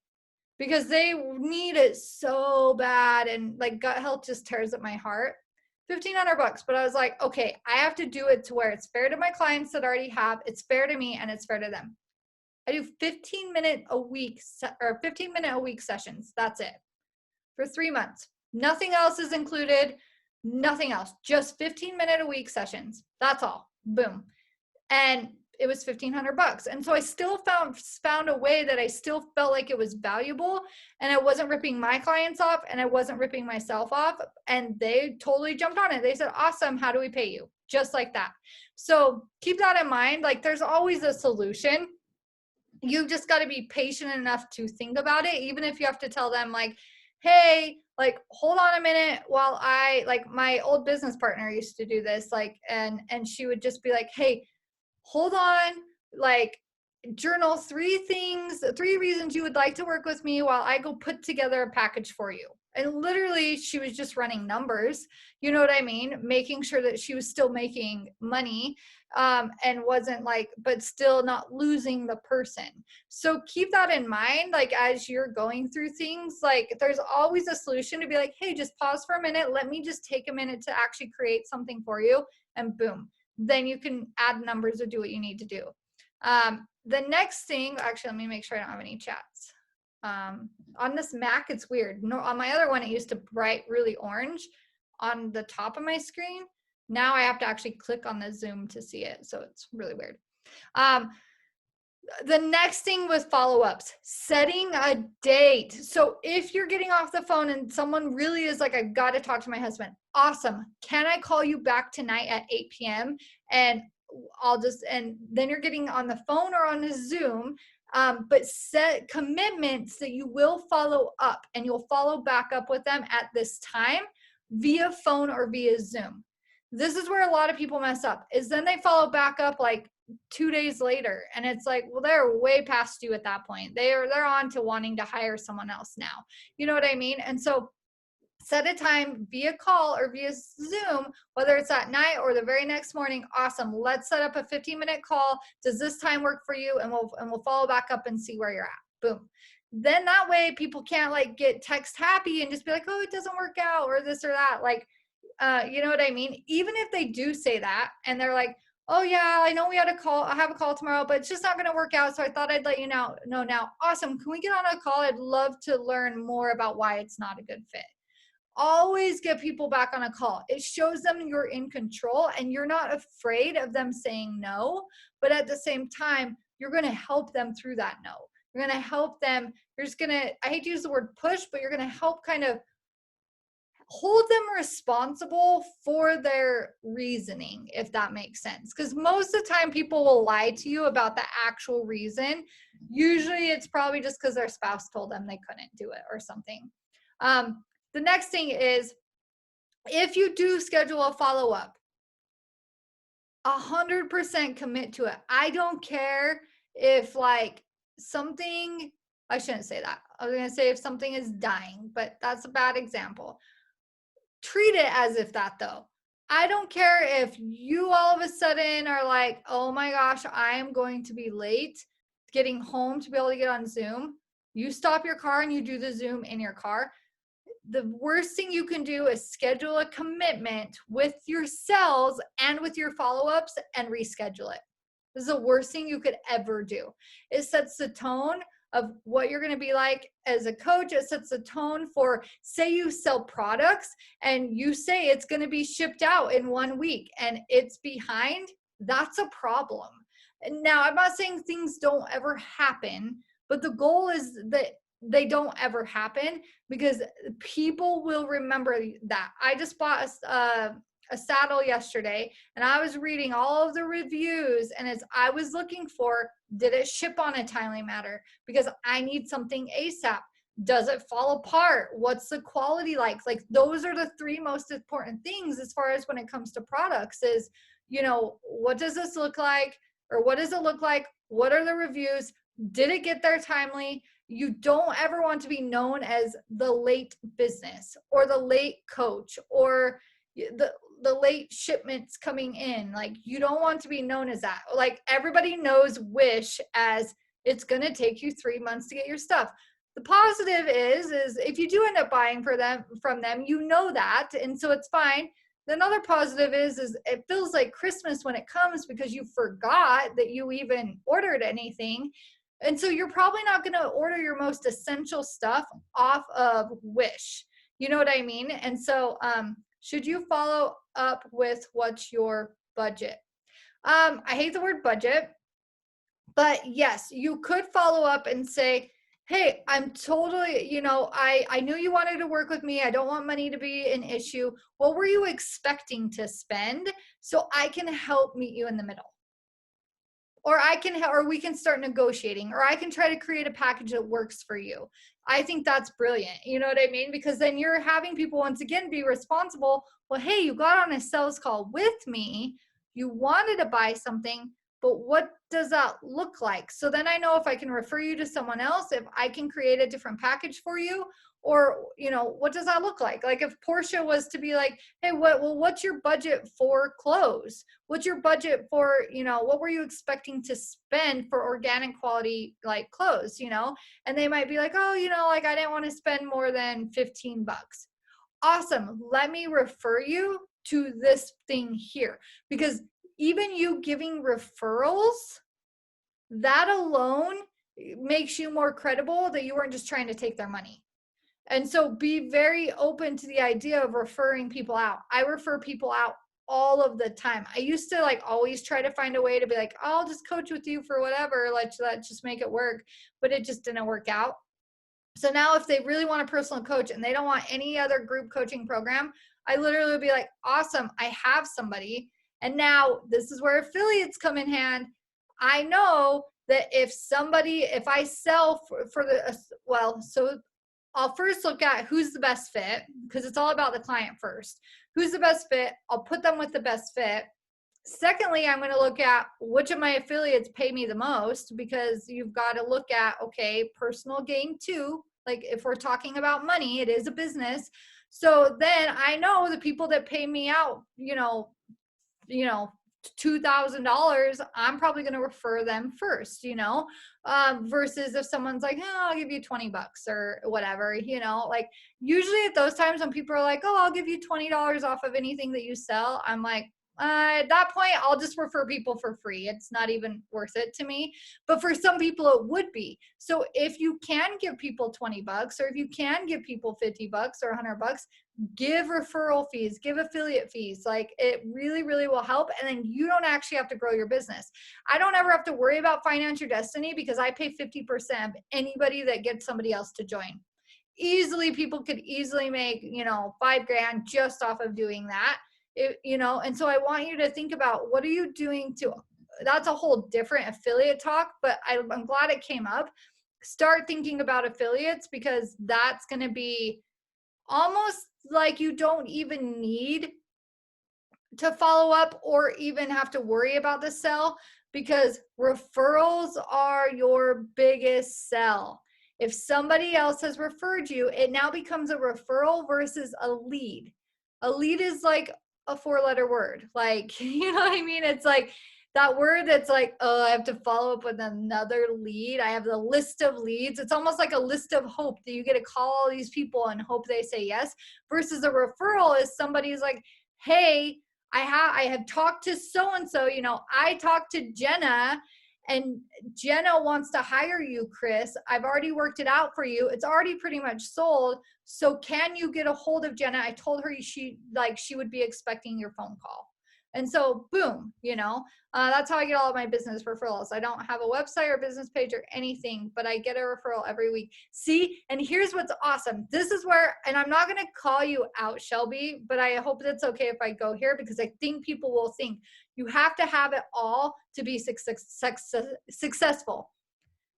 because they need it so bad, and like gut health just tears at my heart. $1,500. But I was like, okay, I have to do it to where it's fair to my clients that already have, it's fair to me, and it's fair to them. I do 15-minute a week sessions. That's it. For 3 months. Nothing else is included. Nothing else. Just 15-minute a week sessions. That's all. Boom. And it was $1,500. And so I still found a way that I still felt like it was valuable, and I wasn't ripping my clients off, and I wasn't ripping myself off. And they totally jumped on it. They said, awesome, how do we pay you? Just like that. So keep that in mind. Like, there's always a solution. You just got to be patient enough to think about it, even if you have to tell them like, hey, like, hold on a minute while like, my old business partner used to do this, like, and she would just be like, hey, hold on, like, journal 3 reasons you would like to work with me while I go put together a package for you. And literally she was just running numbers, you know what I mean? Making sure that she was still making money, and wasn't like, but still not losing the person. So keep that in mind. Like, as you're going through things, like, there's always a solution to be like, hey, just pause for a minute. Let me just take a minute to actually create something for you. And boom, then you can add numbers or do what you need to do. The next thing, actually, let me make sure I don't have any chats. On this Mac, it's weird. No, on my other one, it used to bright really orange on the top of my screen. Now I have to actually click on the Zoom to see it. So it's really weird. The next thing was follow-ups, setting a date. So if you're getting off the phone and someone really is like, I've got to talk to my husband, awesome. Can I call you back tonight at 8 p.m.? And and then you're getting on the phone or on a Zoom, but set commitments that you will follow up, and you'll follow back up with them at this time via phone or via Zoom. This is where a lot of people mess up, is then they follow back up like 2 days later, and it's like, well, they're way past you at that point. They're on to wanting to hire someone else now. You know what I mean? And so set a time via call or via Zoom, whether it's at night or the very next morning. Awesome. Let's set up a 15-minute call. Does this time work for you? And we'll follow back up and see where you're at. Boom. Then that way people can't like get text happy and just be like, oh, it doesn't work out or this or that. Like, you know what I mean? Even if they do say that and they're like, oh yeah, I know we had a call, I have a call tomorrow, but it's just not going to work out. So I thought I'd let you know now. Awesome. Can we get on a call? I'd love to learn more about why it's not a good fit. Always get people back on a call. It shows them you're in control and you're not afraid of them saying no, but at the same time, you're going to help them through that no. You're going to help them. You're just going to, I hate to use the word push, but you're going to help kind of hold them responsible for their reasoning, if that makes sense. Because most of the time people will lie to you about the actual reason. Usually it's probably just because their spouse told them they couldn't do it or something. The next thing is, if you do schedule a follow-up, 100% commit to it. I don't care if like something, I shouldn't say that. I was going to say if something is dying, but that's a bad example. Treat it as if that though. I don't care if you all of a sudden are like, oh my gosh, I am going to be late getting home to be able to get on Zoom. You stop your car and you do the Zoom in your car. The worst thing you can do is schedule a commitment with your sales and with your follow-ups and reschedule it. This is the worst thing you could ever do. It sets the tone of what you're going to be like as a coach. It sets the tone for, say you sell products and you say it's going to be shipped out in 1 week and it's behind. That's a problem. And now, I'm not saying things don't ever happen, but the goal is that they don't ever happen, because people will remember that. I just bought a saddle yesterday, and I was reading all of the reviews, and as I was looking for, did it ship on a timely manner? Because I need something ASAP. Does it fall apart? What's the quality like? Like, those are the 3 most important things as far as when it comes to products is, what does this look like? Or what does it look like? What are the reviews? Did it get there timely? You don't ever want to be known as the late business or the late coach or the late shipments coming in. Like, you don't want to be known as that. Like, everybody knows Wish as it's going to take you 3 months to get your stuff. The positive is if you do end up buying from them, you know that, and so it's fine. The another positive is it feels like Christmas when it comes, because you forgot that you even ordered anything. And so you're probably not going to order your most essential stuff off of Wish. You know what I mean? And so should you follow up with what's your budget? I hate the word budget, but yes, you could follow up and say, hey, I'm totally, I knew you wanted to work with me. I don't want money to be an issue. What were you expecting to spend so I can help meet you in the middle? Or we can start negotiating, or I can try to create a package that works for you. I think that's brilliant. You know what I mean? Because then you're having people once again be responsible. Well, hey, you got on a sales call with me. You wanted to buy something, but what does that look like? So then I know if I can refer you to someone else, if I can create a different package for you, or, what does that look like? Like, if Portia was to be like, hey, what's your budget for clothes? What's your budget for, what were you expecting to spend for organic quality, like, clothes, And they might be like, oh, like, I didn't want to spend more than $15. Awesome. Let me refer you to this thing here, because even you giving referrals, that alone makes you more credible that you weren't just trying to take their money. And so be very open to the idea of referring people out. I refer people out all of the time. I used to always try to find a way to be like, I'll just coach with you for whatever. Let's just make it work. But it just didn't work out. So now if they really want a personal coach and they don't want any other group coaching program, I literally would be like, awesome, I have somebody. And now this is where affiliates come in hand. I know that if I sell so I'll first look at who's the best fit, because it's all about the client first. Who's the best fit? I'll put them with the best fit. Secondly, I'm going to look at which of my affiliates pay me the most, because you've got to look at, okay, personal gain too. Like, if we're talking about money, it is a business. So then I know the people that pay me out, $2,000, I'm probably going to refer them first, versus if someone's like, oh, I'll give you $20 or whatever, like, usually at those times when people are like, oh, I'll give you $20 off of anything that you sell, I'm like, at that point, I'll just refer people for free. It's not even worth it to me. But for some people, it would be. So if you can give people $20, or if you can give people $50 or $100, give referral fees, give affiliate fees. Like, it really, really will help. And then you don't actually have to grow your business. I don't ever have to worry about Finance Your Destiny, because I pay 50% of anybody that gets somebody else to join. Easily, people could easily make, $5,000 just off of doing that. And so I want you to think about, what are you doing that's a whole different affiliate talk, but I'm glad it came up. Start thinking about affiliates, because that's going to be almost like you don't even need to follow up or even have to worry about the sell, because referrals are your biggest sell. If somebody else has referred you, it now becomes a referral versus a lead. A lead is like a 4-letter word. Like, you know what I mean? It's like that word that's like, oh, I have to follow up with another lead. I have the list of leads. It's almost like a list of hope that you get to call all these people and hope they say yes, versus a referral is somebody's like, hey, I have talked to so-and-so, I talked to Jenna, and Jenna wants to hire you, Chris. I've already worked it out for you. It's already pretty much sold. So can you get a hold of Jenna? I told her she would be expecting your phone call. And so boom, that's how I get all of my business referrals. I don't have a website or business page or anything, but I get a referral every week. See, and here's what's awesome. This is where, and I'm not going to call you out, Shelby, but I hope that's okay if I go here, because I think people will think you have to have it all to be successful.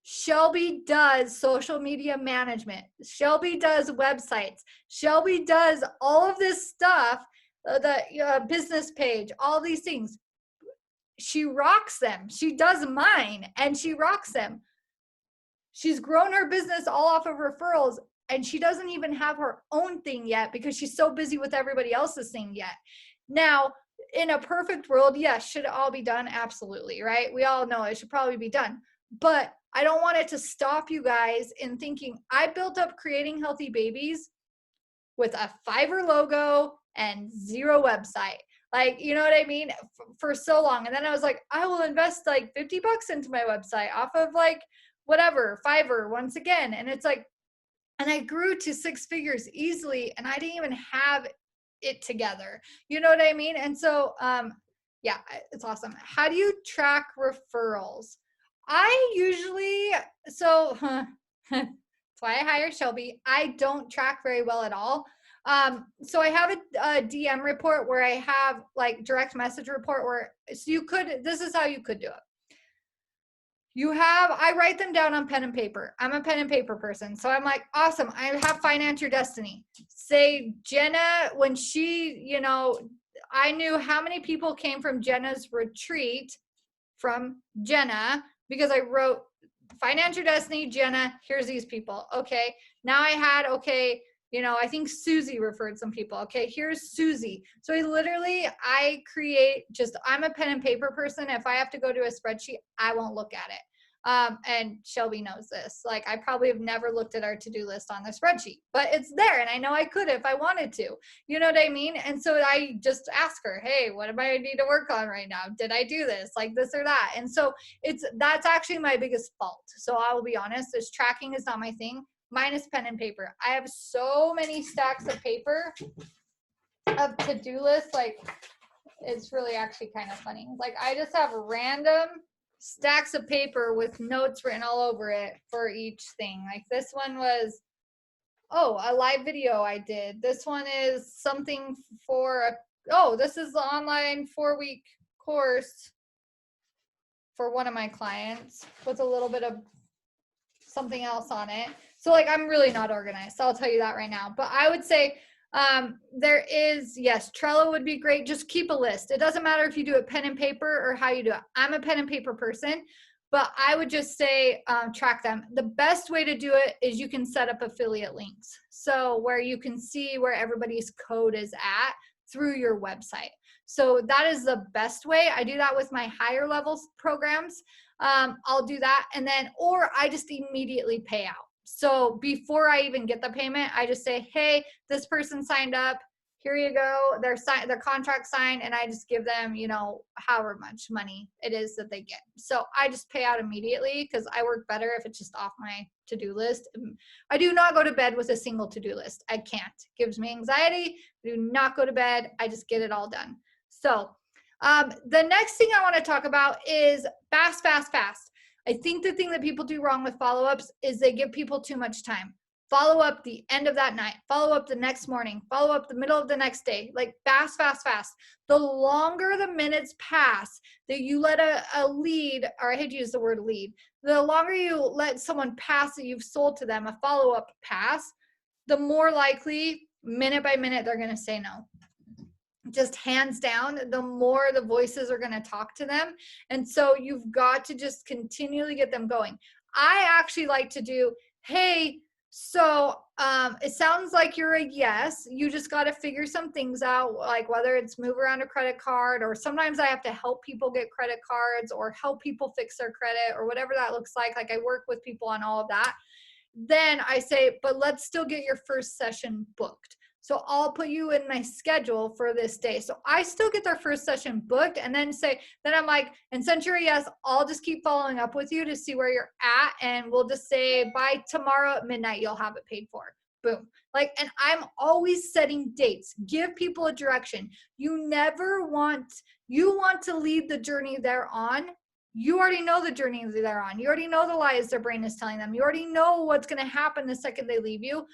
Shelby does social media management. Shelby does websites. Shelby does all of this stuff, the business page, all these things. She rocks them. She does mine and she rocks them. She's grown her business all off of referrals, and she doesn't even have her own thing yet because she's so busy with everybody else's thing yet. Now, in a perfect world, yes, should it all be done? Absolutely, right? We all know it should probably be done. But I don't want it to stop you guys in thinking, I built up Creating Healthy Babies with a Fiverr logo and zero website. Like, you know what I mean? For so long. And then I was like, I will invest like $50 into my website off of like whatever, Fiverr once again. And it's like, and I grew to 6 figures easily, and I didn't even have it together. You know what I mean? And so, yeah, it's awesome. How do you track referrals? I usually, that's why I hire Shelby. I don't track very well at all. So I have a DM report where I have like direct message report where, so this is how you could do it. I write them down on pen and paper. I'm a pen and paper person. So I'm like, awesome. I have Finance Your Destiny. Say Jenna, when she, I knew how many people came from Jenna's retreat from Jenna, because I wrote Finance Your Destiny, Jenna, here's these people. Okay. Now I had, I think Susie referred some people. Okay, here's Susie. So I create I'm a pen and paper person. If I have to go to a spreadsheet, I won't look at it. And Shelby knows this. Like, I probably have never looked at our to-do list on the spreadsheet, but it's there. And I know I could if I wanted to, you know what I mean? And so I just ask her, hey, what do I need to work on right now? Did I do this, like this or that? And so that's actually my biggest fault. So I will be honest, this tracking is not my thing. Mine is pen and paper. I have so many stacks of paper of to-do lists. Like, it's really actually kind of funny. Like, I just have random stacks of paper with notes written all over it for each thing. Like, this one was, a live video I did. This one is something this is the online 4-week course for one of my clients with a little bit of something else on it. So like, I'm really not organized. So I'll tell you that right now. But I would say yes, Trello would be great. Just keep a list. It doesn't matter if you do it pen and paper or how you do it. I'm a pen and paper person, but I would just say track them. The best way to do it is you can set up affiliate links. So where you can see where everybody's code is at through your website. So that is the best way. I do that with my higher levels programs. I'll do that. And then, or I just immediately pay out. So before I even get the payment, I just say, hey, this person signed up. Here you go. Their contract signed. And I just give them, however much money it is that they get. So I just pay out immediately because I work better if it's just off my to-do list. I do not go to bed with a single to-do list. I can't. It gives me anxiety. I do not go to bed. I just get it all done. So the next thing I want to talk about is fast, fast, fast. I think the thing that people do wrong with follow-ups is they give people too much time. Follow up the end of that night, follow up the next morning, follow up the middle of the next day, like fast, fast, fast. The longer the minutes pass that you let a lead, or I hate to use the word lead, the longer you let someone pass that you've sold to them, a follow-up pass, the more likely minute by minute they're going to say no. Just hands down, the more the voices are going to talk to them. And so you've got to just continually get them going. I actually like to do, hey, so it sounds like you're a yes. You just got to figure some things out, like whether it's move around a credit card, or sometimes I have to help people get credit cards or help people fix their credit or whatever that looks like. Like, I work with people on all of that. Then I say, but let's still get your first session booked. So I'll put you in my schedule for this day. So I still get their first session booked and then I'm like, and since you're a yes, I'll just keep following up with you to see where you're at. And we'll just say by tomorrow at midnight, you'll have it paid for. Boom. Like, and I'm always setting dates. Give people a direction. You want to lead the journey they're on. You already know the journey they're on. You already know the lies their brain is telling them. You already know what's going to happen the second they leave you.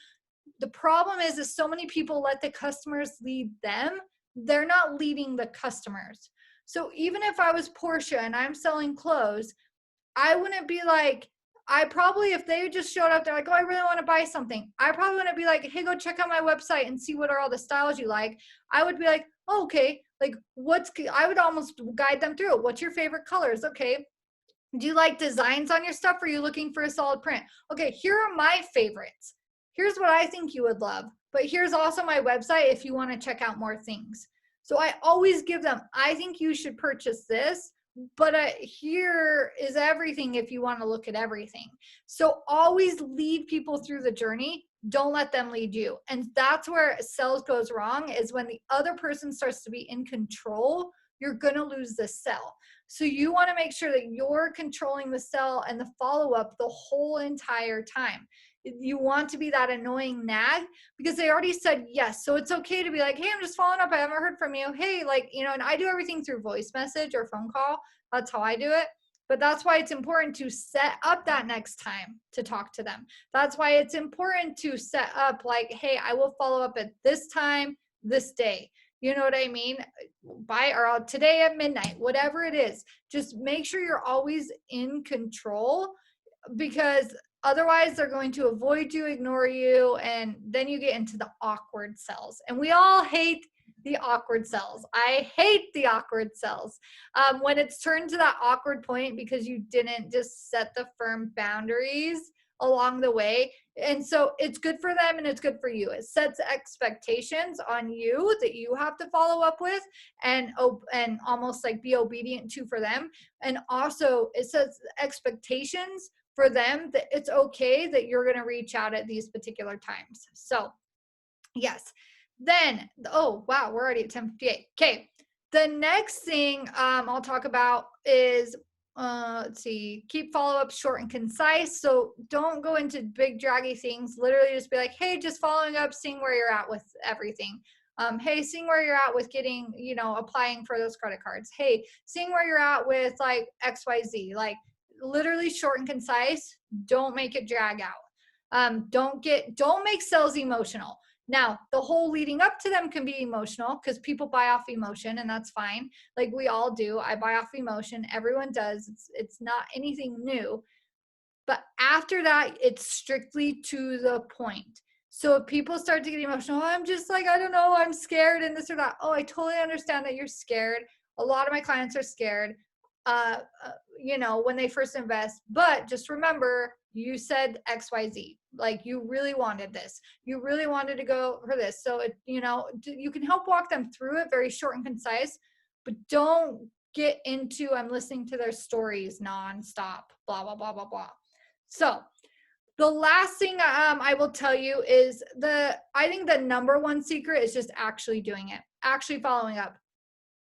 The problem is so many people let the customers lead them. They're not leading the customers. So even if I was Portia and I'm selling clothes, I wouldn't be like, if they just showed up, they're like, oh, I really want to buy something. I probably wouldn't be like, hey, go check out my website and see what are all the styles you like. I would be like, oh, okay, like I would almost guide them through it. What's your favorite colors? Okay. Do you like designs on your stuff? Or are you looking for a solid print? Okay, here are my favorites. Here's what I think you would love. But here's also my website if you want to check out more things. So I always give them, I think you should purchase this, but here is everything if you want to look at everything. So always lead people through the journey. Don't let them lead you. And that's where sales goes wrong, is when the other person starts to be in control, you're going to lose the sell. So you want to make sure that you're controlling the sell and the follow-up the whole entire time. You want to be that annoying nag because they already said yes. So it's okay to be like, hey, I'm just following up. I haven't heard from you. Hey, and I do everything through voice message or phone call. That's how I do it. But that's why it's important to set up that next time to talk to them. That's why it's important to set up like, hey, I will follow up at this time, this day. You know what I mean? Today at midnight, whatever it is, just make sure you're always in control, because otherwise they're going to avoid you, ignore you, and then you get into the awkward sells. And we all hate the awkward sells. I hate the awkward sells. When it's turned to that awkward point because you didn't just set the firm boundaries along the way. And so it's good for them and it's good for you. It sets expectations on you that you have to follow up with and almost like be obedient to for them. And also it sets expectations for them that it's okay that you're going to reach out at these particular times. So yes. Then, oh, wow, we're already at 10:58. Okay. The next thing I'll talk about is, let's see, keep follow-up short and concise. So don't go into big draggy things. Literally just be like, hey, just following up, seeing where you're at with everything. Hey, seeing where you're at with getting, applying for those credit cards. Hey, seeing where you're at with like XYZ, like literally short and concise. Don't make it drag out. Don't make sales emotional. Now, the whole leading up to them can be emotional because people buy off emotion, and that's fine. Like we all do. I buy off emotion. Everyone does. It's not anything new. But after that, it's strictly to the point. So if people start to get emotional, I'm just like, I don't know, I'm scared and this or that. Oh, I totally understand that you're scared. A lot of my clients are scared, when they first invest. But just remember, you said XYZ. Like you really wanted this. You really wanted to go for this. So, you can help walk them through it very short and concise, but don't get into, I'm listening to their stories nonstop, blah, blah, blah, blah, blah. So the last thing I will tell you is I think the number one secret is just actually doing it, actually following up.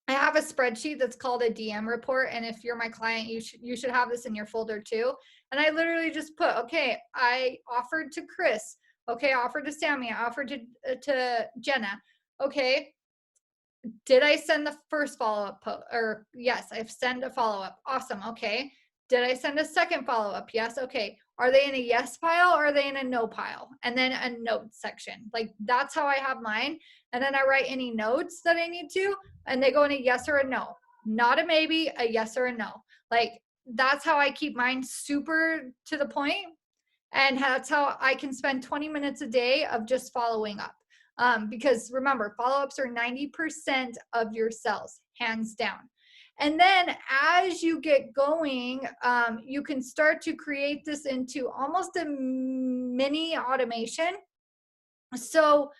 I have a spreadsheet that's called a DM report. And if you're my client, you should have this in your folder too. And I literally just put, okay, I offered to Chris. Okay, I offered to Sammy. I offered to Jenna. Okay, did I send the first follow-up or yes, I've sent a follow-up. Awesome. Okay. Did I send a second follow-up? Yes. Okay. Are they in a yes pile or are they in a no pile? And then a notes section. Like that's how I have mine. And then I write any notes that I need to, and they go in a yes or a no. Not a maybe, a yes or a no. Like that's how I keep mine super to the point. And that's how I can spend 20 minutes a day of just following up. Because remember, follow-ups are 90% of your sales, hands down. And then as you get going, you can start to create this into almost a mini automation. So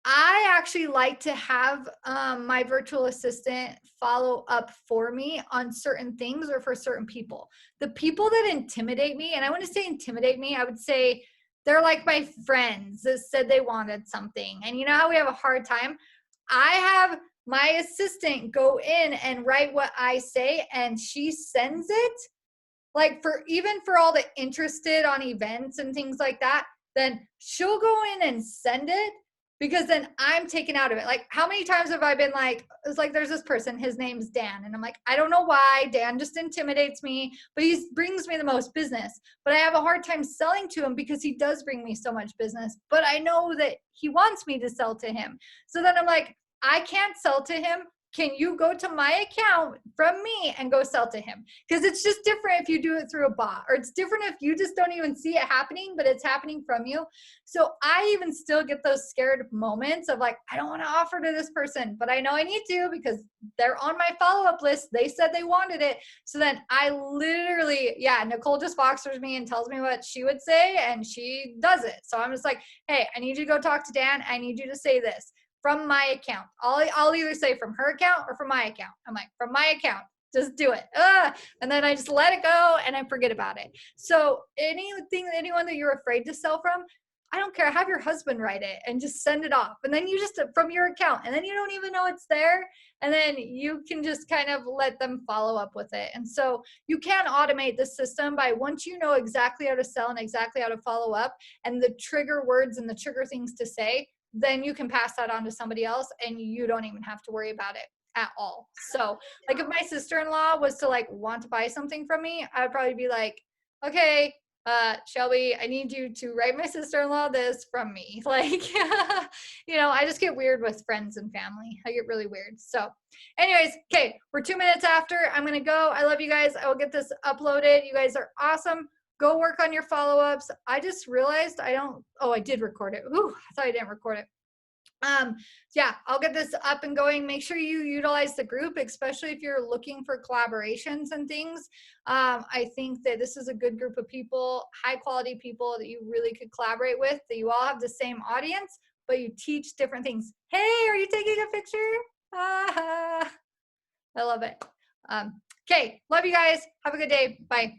I actually like to have my virtual assistant follow up for me on certain things or for certain people. The people that intimidate me, and I want to say intimidate me, I would say they're like my friends that said they wanted something. And you know how we have a hard time? I have my assistant go in and write what I say, and she sends it like for even for all the interested on events and things like that, then she'll go in and send it because then I'm taken out of it. Like, how many times have I been like, it's like there's this person, his name's Dan, and I'm like, I don't know why. Dan just intimidates me, but he brings me the most business. But I have a hard time selling to him because he does bring me so much business. But I know that he wants me to sell to him. So then I'm like, I can't sell to him. Can you go to my account from me and go sell to him? Because it's just different if you do it through a bot, or it's different if you just don't even see it happening, but it's happening from you. So I even still get those scared moments of like, I don't want to offer to this person, but I know I need to because they're on my follow-up list. They said they wanted it. So then I literally, Nicole just boxers me and tells me what she would say, and she does it. So I'm just like, hey, I need you to go talk to Dan. I need you to say this from my account. I'll either say from her account or from my account. I'm like, from my account, just do it. And then I just let it go and I forget about it. So anyone that you're afraid to sell from, I don't care. Have your husband write it and just send it off. And then you just from your account, and then you don't even know it's there. And then you can just kind of let them follow up with it. And so you can automate the system by once you know exactly how to sell and exactly how to follow up and the trigger words and the trigger things to say, then you can pass that on to somebody else and you don't even have to worry about it at all. So like if my sister-in-law was to like want to buy something from me, I would probably be like, okay, Shelby, I need you to write my sister-in-law this from me. Like, I just get weird with friends and family. I get really weird. So anyways, okay, we're 2 minutes after. I'm going to go. I love you guys. I will get this uploaded. You guys are awesome. Go work on your follow-ups. I just realized I did record it. Ooh, I thought I didn't record it. I'll get this up and going. Make sure you utilize the group, especially if you're looking for collaborations and things. I think that this is a good group of people, high quality people that you really could collaborate with, that you all have the same audience, but you teach different things. Hey, are you taking a picture? I love it. Okay, love you guys. Have a good day. Bye.